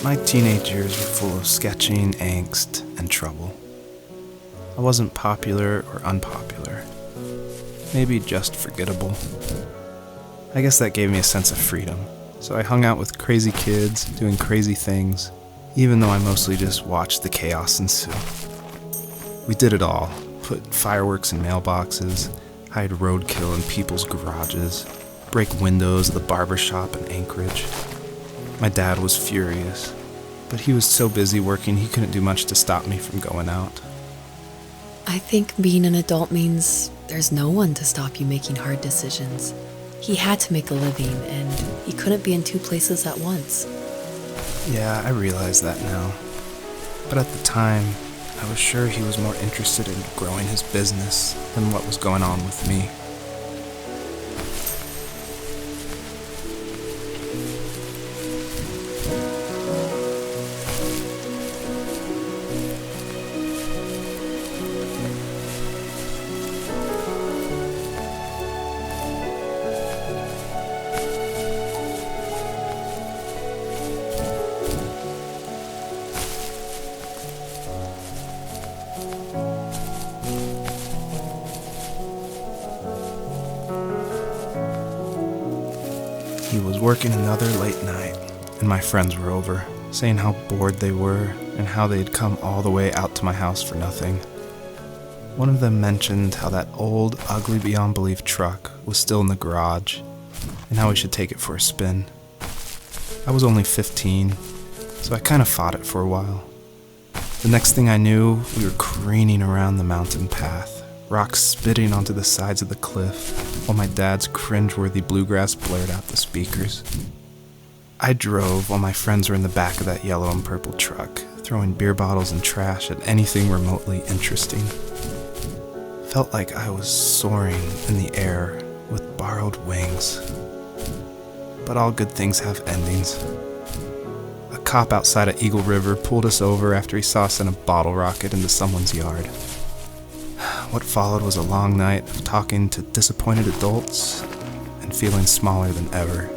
My teenage years were full of sketching, angst, and trouble. I wasn't popular or unpopular. Maybe just forgettable. I guess that gave me a sense of freedom, so I hung out with crazy kids, doing crazy things, even though I mostly just watched the chaos ensue. We did it all. Put fireworks in mailboxes, hide roadkill in people's garages, break windows of the barber shop in Anchorage. My dad was furious, but he was so busy working he couldn't do much to stop me from going out. I think being an adult means there's no one to stop you making hard decisions. He had to make a living, and he couldn't be in two places at once. Yeah, I realize that now. But at the time, I was sure he was more interested in growing his business than what was going on with me. He was working another late night, and my friends were over, saying how bored they were and how they'd come all the way out to my house for nothing. One of them mentioned how that old, ugly beyond belief truck was still in the garage, and how we should take it for a spin. I was only 15, so I kind of fought it for a while. The next thing I knew, we were careening around the mountain path, rocks spitting onto the sides of the cliff, while my dad's cringeworthy bluegrass blared out the speakers. I drove while my friends were in the back of that yellow and purple truck, throwing beer bottles and trash at anything remotely interesting. Felt like I was soaring in the air with borrowed wings. But all good things have endings. A cop outside of Eagle River pulled us over after he saw us send a bottle rocket into someone's yard. What followed was a long night of talking to disappointed adults and feeling smaller than ever.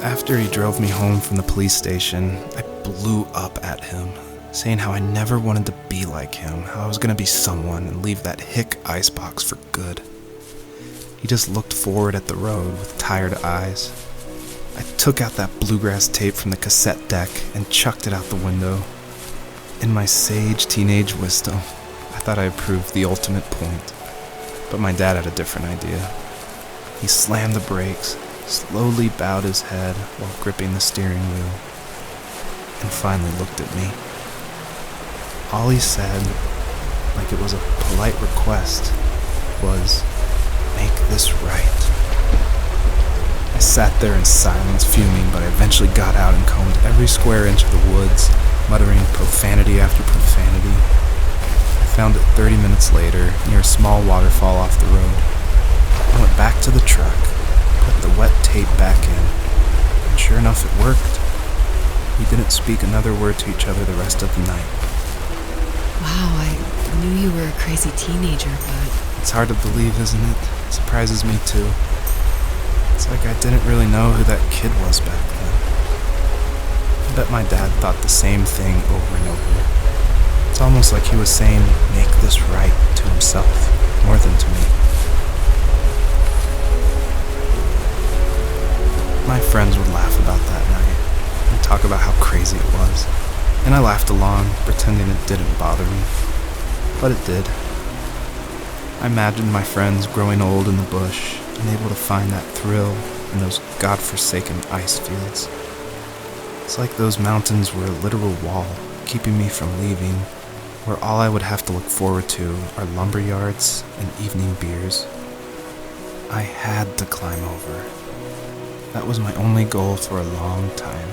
After he drove me home from the police station, I blew up at him, saying how I never wanted to be like him, how I was going to be someone and leave that hick icebox for good. He just looked forward at the road with tired eyes. I took out that bluegrass tape from the cassette deck and chucked it out the window. In my sage teenage wisdom, I thought I proved the ultimate point, but my dad had a different idea. He slammed the brakes, slowly bowed his head while gripping the steering wheel, and finally looked at me. All he said, like it was a polite request, was, "Make this right." I sat there in silence, fuming, but I eventually got out and combed every square inch of the woods, muttering profanity after profanity. I found it 30 minutes later, near a small waterfall off the road. I went back to the truck, put the wet tape back in, and sure enough it worked. We didn't speak another word to each other the rest of the night. Wow, I knew you were a crazy teenager, but It's hard to believe, isn't it? It surprises me too. It's like I didn't really know who that kid was back then. I bet my dad thought the same thing over and over. It's almost like he was saying, "Make this right," to himself, more than to me. My friends would laugh about that night and talk about how crazy it was, and I laughed along, pretending it didn't bother me. But it did. I imagined my friends growing old in the bush and able to find that thrill in those godforsaken ice fields. It's like those mountains were a literal wall, keeping me from leaving, where all I would have to look forward to are lumber yards and evening beers. I had to climb over. That was my only goal for a long time.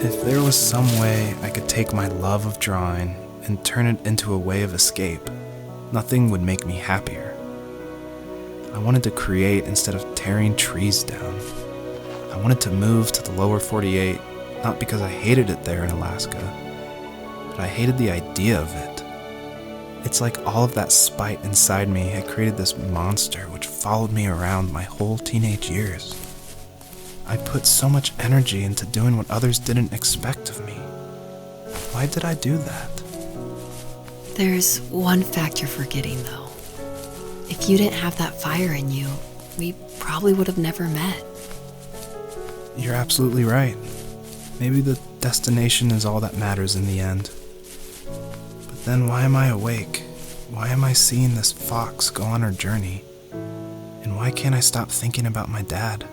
If there was some way I could take my love of drawing and turn it into a way of escape, nothing would make me happier. I wanted to create instead of tearing trees down. I wanted to move to the lower 48, not because I hated it there in Alaska, but I hated the idea of it. It's like all of that spite inside me had created this monster which followed me around my whole teenage years. I put so much energy into doing what others didn't expect of me. Why did I do that? There's one fact you're forgetting, though. If you didn't have that fire in you, we probably would have never met. You're absolutely right. Maybe the destination is all that matters in the end. But then why am I awake? Why am I seeing this fox go on her journey? And why can't I stop thinking about my dad?